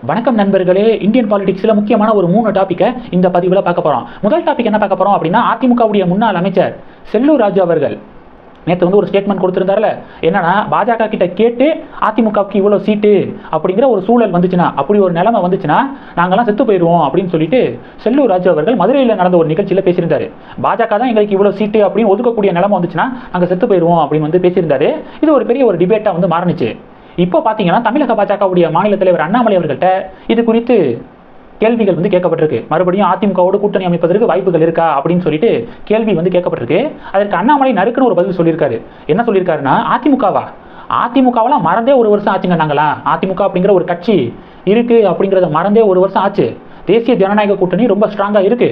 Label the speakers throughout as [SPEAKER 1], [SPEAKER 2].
[SPEAKER 1] வணக்கம் நண்பர்களே. இந்தியன் பாலிடிக்ஸில் முக்கியமான ஒரு 3 டாப்பிக்கை இந்த பதிவில் பார்க்க போகிறோம். முதல் டாபிக் என்ன பார்க்க போகிறோம் அப்படின்னா, அதிமுகவுடைய முன்னாள் அமைச்சர் செல்லூர் ராஜு அவர்கள் நேற்று ஒரு ஸ்டேட்மெண்ட் கொடுத்துருந்தாருல. என்னன்னா, பாஜக கிட்ட கேட்டு அதிமுகவுக்கு இவ்வளோ சீட்டு அப்படிங்கிற ஒரு சூழல் வந்துச்சுன்னா, அப்படி ஒரு நிலைமை வந்துச்சுன்னா நாங்கள்லாம் செத்து போயிடுவோம் அப்படின்னு சொல்லிட்டு செல்லூர் ராஜு அவர்கள் மதுரையில் நடந்த ஒரு நிகழ்ச்சியில் பேசியிருந்தாரு. பாஜக தான் எங்களுக்கு இவ்வளோ சீட்டு அப்படின்னு ஒதுக்கக்கூடிய நிலைமை வந்துச்சுன்னா நாங்கள் செத்து போயிடுவோம் அப்படின்னு பேசியிருந்தாரு. இது ஒரு பெரிய ஒரு டிபேட்டாக மாறுனுச்சு. இப்போ பார்த்தீங்கன்னா, தமிழக பாஜகவுடைய மாநில தலைவர் அண்ணாமலை அவர்கள்ட்ட இது குறித்து கேள்விகள் கேட்கப்பட்டிருக்கு. மறுபடியும் அதிமுகவோடு கூட்டணி அமைப்பதற்கு வாய்ப்புகள் இருக்கா அப்படின்னு சொல்லிட்டு கேள்வி கேட்கப்பட்டிருக்கு. அதற்கு அண்ணாமலை நறுக்குன்னு ஒரு பதில் சொல்லியிருக்காரு. என்ன சொல்லியிருக்காருன்னா, அதிமுகவெல்லாம் மறந்தே ஒரு வருஷம் ஆச்சுங்க. நாங்களாம் அதிமுக அப்படிங்கிற ஒரு கட்சி இருக்கு அப்படிங்கிறத மறந்தே ஒரு வருஷம் ஆச்சு. தேசிய ஜனநாயக கூட்டணி ரொம்ப ஸ்ட்ராங்காக இருக்கு.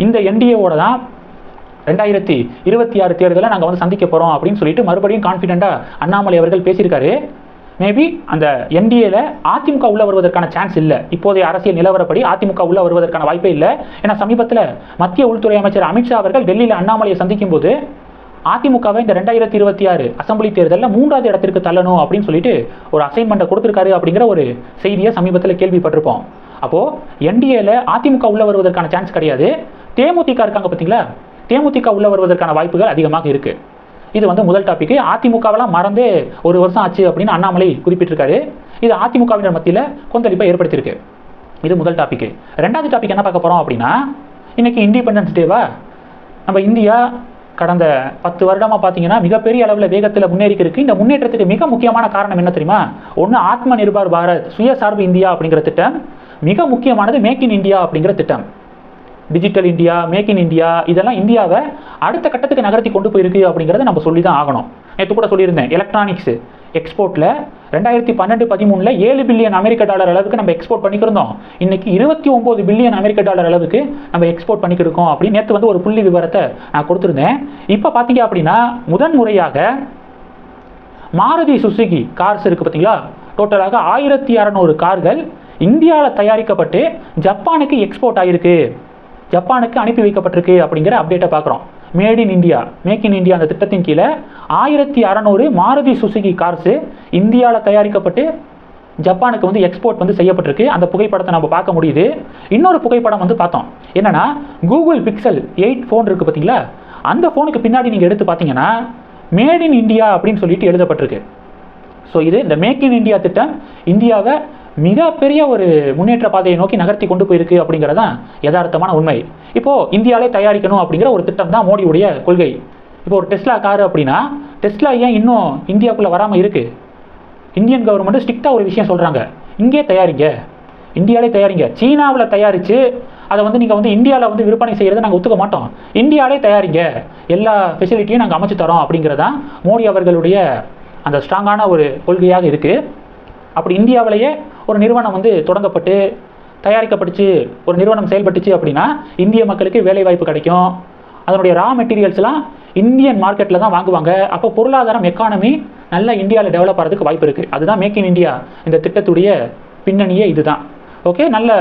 [SPEAKER 1] இந்த என்டிஏவோட தான் 2026 தேர்தலை நாங்கள் சந்திக்க போகிறோம் அப்படின்னு சொல்லிட்டு மறுபடியும் கான்ஃபிடென்ட்டாக அண்ணாமலை அவர்கள் பேசியிருக்காரு. மேபி அந்த என்டிஏல அதிமுக உள்ள வருவதற்கான சான்ஸ் இல்லை. இப்போதைய அரசியல் நிலவரப்படி அதிமுக உள்ள வருவதற்கான வாய்ப்பே இல்லை. ஏன்னா சமீபத்தில் மத்திய உள்துறை அமைச்சர் அமித்ஷா அவர்கள் டெல்லியில் அண்ணாமலையை சந்திக்கும் போது அதிமுகவை இந்த 2026 அசம்பிளி தேர்தலில் 3வது இடத்திற்கு தள்ளணும் அப்படின்னு சொல்லிட்டு ஒரு அசைன்மெண்ட்டை கொடுத்துருக்காரு அப்படிங்கிற ஒரு செய்தியை சமீபத்தில் கேள்விப்பட்டிருப்போம். அப்போது என்டிஏல அதிமுக உள்ள வருவதற்கான சான்ஸ் கிடையாது. தேமுதிக இருக்காங்க பார்த்தீங்களா, தேமுதிக உள்ள வருவதற்கான வாய்ப்புகள் அதிகமாக இருக்குது. இது முதல் டாபிக். அதிமுகவெல்லாம் மறந்தே ஒரு வருஷம் ஆச்சு அப்படின்னு அண்ணாமலை குறிப்பிட்டிருக்காரு. இது அதிமுகவினர் மத்தியில் கொந்தளிப்பை ஏற்படுத்தியிருக்கு. இது முதல் டாபிக். ரெண்டாவது டாபிக் என்ன பார்க்க போகிறோம் அப்படின்னா, இன்னைக்கு இண்டிபெண்டன்ஸ் டேவா. நம்ம இந்தியா கடந்த 10 வருடமாக பார்த்தீங்கன்னா மிகப்பெரிய அளவில் வேகத்தில் முன்னேறிக்கிருக்கு. இந்த முன்னேற்றத்துக்கு மிக முக்கியமான காரணம் என்ன தெரியுமா? ஒன்று ஆத்ம நிர்பார் பாரத், சுயசார்பு இந்தியா அப்படிங்கிற திட்டம். மிக முக்கியமானது மேக் இன் இந்தியா அப்படிங்கிற திட்டம். Digital India, make in India, இதெல்லாம் இந்தியாவை அடுத்த கட்டத்துக்கு நகர்த்தி கொண்டு போயிருக்கு அப்படிங்கிறத நம்ம சொல்லி தான் ஆகணும். நேற்று கூட சொல்லியிருந்தேன், எலக்ட்ரானிக்ஸ் எக்ஸ்போர்ட்டில் 2012-13 $7 பில்லியன் அளவுக்கு நம்ம எக்ஸ்போர்ட் பண்ணிக்கிருந்தோம். இன்னைக்கு 29 பில்லியன் அளவுக்கு நம்ம எக்ஸ்போர்ட் பண்ணிக்கிருக்கோம் அப்படின்னு நேற்று ஒரு புள்ளி விவரத்தை நான் கொடுத்துருந்தேன். இப்போ பார்த்தீங்க அப்படின்னா, முதன்முறையாக மாருதி சுசுகி கார்ஸ் இருக்குது பார்த்தீங்களா, டோட்டலாக 1600 கார்கள் இந்தியாவில் தயாரிக்கப்பட்டு ஜப்பானுக்கு எக்ஸ்போர்ட் ஆகிருக்கு, ஜப்பானுக்கு அனுப்பி வைக்கப்பட்டிருக்கு அப்படிங்கிற அப்டேட்டை பார்க்குறோம். Made in India, make in India அந்த திட்டத்தின் கீழே 1600 மாருதி சுசுகி கார்ஸு இந்தியாவில் தயாரிக்கப்பட்டு ஜப்பானுக்கு எக்ஸ்போர்ட் செய்யப்பட்டிருக்கு. அந்த புகைப்படத்தை நம்ம பார்க்க முடியுது. இன்னொரு புகைப்படம் பார்த்தோம். என்னன்னா, கூகுள் பிக்சல் 8 ஃபோன் இருக்குது பார்த்தீங்களா, அந்த ஃபோனுக்கு பின்னாடி நீங்கள் எடுத்து பார்த்தீங்கன்னா மேட் இன் இந்தியா அப்படின்னு சொல்லிட்டு எழுதப்பட்டிருக்கு. ஸோ இது இந்த மேக் இன் இந்தியா திட்டம் இந்தியாவை மிகப்பெரிய ஒரு முன்னேற்ற பாதையை நோக்கி நகர்த்தி கொண்டு போயிருக்கு அப்படிங்கிறது தான் யதார்த்தமான உண்மை. இப்போது இந்தியாவிலே தயாரிக்கணும் அப்படிங்கிற ஒரு திட்டம் தான் மோடியுடைய கொள்கை. இப்போ ஒரு டெஸ்லா கார் அப்படின்னா, டெஸ்லா ஏன் இன்னும் இந்தியாவுக்குள்ளே வராமல் இருக்குது? இந்தியன் கவர்மெண்ட் ஸ்ட்ரிக்டாக ஒரு விஷயம் சொல்கிறாங்க, இங்கே தயாரிங்க, இந்தியாவிலே தயாரிங்க. சீனாவில் தயாரித்து அதை நீங்கள் இந்தியாவில் விற்பனை செய்கிறத நாங்கள் ஒத்துக்க மாட்டோம், இந்தியாவிலே தயாரிங்க, எல்லா ஃபெசிலிட்டியும் நாங்கள் அமைச்சு தரோம் அப்படிங்கிறதான் மோடி அவர்களுடைய அந்த ஸ்ட்ராங்கான ஒரு கொள்கையாக இருக்குது. அப்படி இந்தியாவிலேயே ஒரு நிறுவனம் தொடங்கப்பட்டு தயாரிக்கப்பட்டுச்சு, ஒரு நிறுவனம் செயல்பட்டுச்சு அப்படின்னா இந்திய மக்களுக்கு வேலைவாய்ப்பு கிடைக்கும். அதனுடைய ரா மெட்டீரியல்ஸ்லாம் இந்தியன் மார்க்கெட்டில் தான் வாங்குவாங்க. அப்போ பொருளாதாரம், எக்கானமி நல்லா இந்தியாவில் டெவலப் ஆகிறதுக்கு வாய்ப்பு இருக்குது. அதுதான் மேக் இன் இந்தியா இந்த திட்டத்துடைய பின்னணியே இதுதான். ஓகே, நல்ல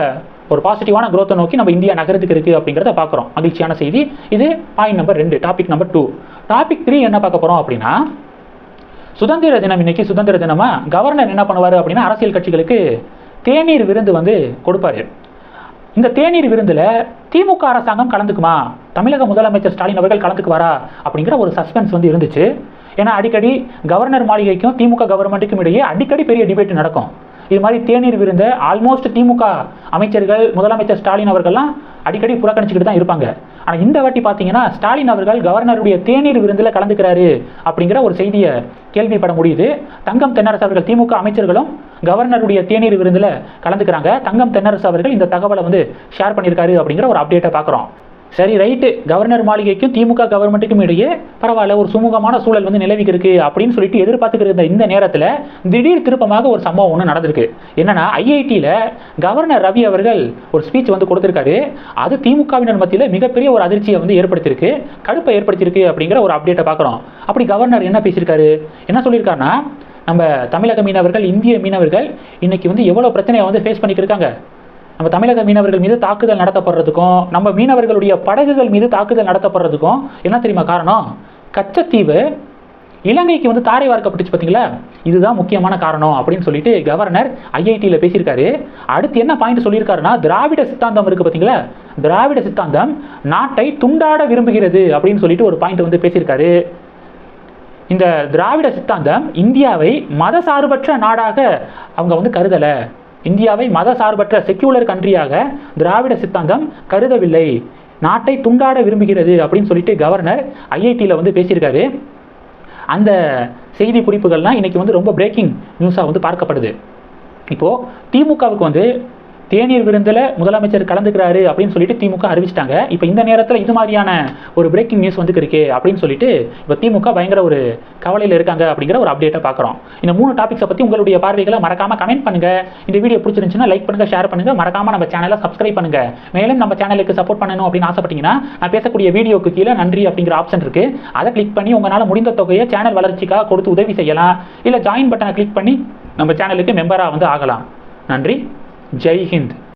[SPEAKER 1] ஒரு பாசிட்டிவான குரோத்தை நோக்கி நம்ம இந்தியா நகரத்துக்கு இருக்குது அப்படிங்கிறத பார்க்குறோம். மகிழ்ச்சியான செய்தி. இது point number 2. Topic number 2. Topic 3 என்ன பார்க்க போகிறோம் அப்படின்னா, சுதந்திர தினம். இன்னைக்கு சுதந்திர தினமா கவர்னர் என்ன பண்ணுவார் அப்படின்னா, அரசியல் கட்சிகளுக்கு தேநீர் விருந்து கொடுப்பாரு. இந்த தேநீர் விருந்தில் திமுக அரசாங்கம் கலந்துக்குமா, தமிழக முதலமைச்சர் ஸ்டாலின் அவர்கள் கலந்துக்குவாரா அப்படிங்கிற ஒரு சஸ்பென்ஸ் இருந்துச்சு. ஏன்னா அடிக்கடி கவர்னர் மாளிகைக்கும் திமுக கவர்மெண்ட்டுக்கும் இடையே அடிக்கடி பெரிய டிபேட் நடக்கும். இது மாதிரி தேநீர் விருந்த ஆல்மோஸ்ட் திமுக அமைச்சர்கள், முதலமைச்சர் ஸ்டாலின் அவர்கள்லாம் அடிக்கடி புறக்கணிச்சுக்கிட்டு தான் இருப்பாங்க. ஆனால் இந்த வாட்டி பார்த்தீங்கன்னா, ஸ்டாலின் அவர்கள் கவர்னருடைய தேநீர் விருந்தில் கலந்துக்கிறாரு அப்படிங்கிற ஒரு செய்தியை கேள்விப்பட முடியுது. தங்கம் தென்னரசு அவர்கள், திமுக அமைச்சர்களும் கவர்னருடைய தேநீர் விருந்தில் கலந்துக்கிறாங்க. தங்கம் தென்னரசு அவர்கள் இந்த தகவலை ஷேர் பண்ணியிருக்காரு அப்படிங்கிற ஒரு அப்டேட்டை பார்க்குறோம். சரி, ரைட்டு, கவர்னர் மாளிகைக்கும் திமுக கவர்மெண்ட்டுக்கும் இடையே பரவாயில்ல, ஒரு சுமூகமான சூழல் நிலவிக்கு இருக்கு அப்படின்னு சொல்லிட்டு எதிர்பார்த்துக்கிற இந்த நேரத்தில் திடீர் திருப்பமாக ஒரு சம்பவம் ஒன்று நடந்திருக்கு. என்னன்னா, ஐஐடியில் கவர்னர் ரவி அவர்கள் ஒரு ஸ்பீச் கொடுத்துருக்காரு. அது திமுகவினர் மத்தியில் மிகப்பெரிய ஒரு அதிர்ச்சியை ஏற்படுத்தியிருக்கு, கடுப்பை ஏற்படுத்தியிருக்கு அப்படிங்கிற ஒரு அப்டேட்டை பார்க்குறோம். அப்படி கவர்னர் என்ன பேசியிருக்காரு, என்ன சொல்லியிருக்காருன்னா, நம்ம தமிழக மீனவர்கள், இந்திய மீனவர்கள் இன்னைக்கு எவ்வளோ பிரச்சனையை ஃபேஸ் பண்ணிட்டு இருக்காங்க. நம்ம தமிழக மீனவர்கள் மீது தாக்குதல் நடத்தப்படுறதுக்கும், நம்ம மீனவர்களுடைய படகுகள் மீது தாக்குதல் நடத்தப்படுறதுக்கும் என்ன தெரியுமா காரணம்? கச்சத்தீவு இலங்கைக்கு வந்து தாரை வார்க்கப்பட்டுச்சு பார்த்தீங்களா, இதுதான் முக்கியமான காரணம் அப்படின்னு சொல்லிட்டு கவர்னர் ஐஐடியில் பேசியிருக்காரு. அடுத்து என்ன பாயிண்ட் சொல்லியிருக்காருன்னா, திராவிட சித்தாந்தம் இருக்கு பார்த்தீங்களா, திராவிட சித்தாந்தம் நாட்டை துண்டாட விரும்புகிறது அப்படின்னு சொல்லிட்டு ஒரு பாயிண்ட் வந்து பேசியிருக்காரு. இந்த திராவிட சித்தாந்தம் இந்தியாவை மதசார்பற்ற நாடாக அவங்க வந்து கருதலை, இந்தியாவை மதசார்பற்ற செக்யூலர் கண்ட்ரியாக திராவிட சித்தாந்தம் கருதவில்லை, நாட்டை துண்டாட விரும்புகிறது அப்படின்னு சொல்லிட்டு கவர்னர் ஐஐடியில் வந்து பேசியிருக்காரு. அந்த செய்தி குறிப்புகள்லாம் இன்னைக்கு வந்து ரொம்ப பிரேக்கிங் நியூஸாக வந்து பார்க்கப்படுது. இப்போது திமுகவுக்கு வந்து தேநீர் விருந்தில் முதலமைச்சர் கலந்துக்கிறாரு அப்படின்னு சொல்லிட்டு திமுக அறிவிச்சிட்டாங்க. இப்போ இந்த நேரத்தில் இது மாதிரியான ஒரு பிரேக்கிங் நியூஸ் வந்து இருக்கு அப்படின்னு சொல்லிட்டு இப்போ திமுக பயங்கர ஒரு கவலையில் இருக்காங்க அப்படிங்கிற ஒரு அப்டேட்டை பார்க்குறோம். இந்த 3 டாபிக்ஸை பற்றி உங்களுடைய பார்வைகளை மறக்காம கமெண்ட் பண்ணுங்க. இந்த வீடியோ பிடிச்சிருந்துச்சுன்னா லைக் பண்ணுங்க, ஷேர் பண்ணுங்க, மறக்காம நம்ம சேனலை சப்ஸ்கிரைப் பண்ணுங்க. மேலும் நம்ம சேனலுக்கு சப்போர்ட் பண்ணணும் அப்படின்னு ஆசைப்பட்டீங்கன்னா நான் பேசக்கூடிய வீடியோக்கு கீழே நன்றி அப்படிங்கிற ஆப்ஷன் இருக்கு, அதை கிளிக் பண்ணி உங்களால் முடிந்த தொகையை சேனல் வளர்ச்சிக்காக கொடுத்து உதவி செய்யலாம். இல்லை ஜாயின் பட்டனை கிளிக் பண்ணி நம்ம சேனலுக்கு மெம்பராக வந்து ஆகலாம். நன்றி. ஜெய் ஹிந்த்.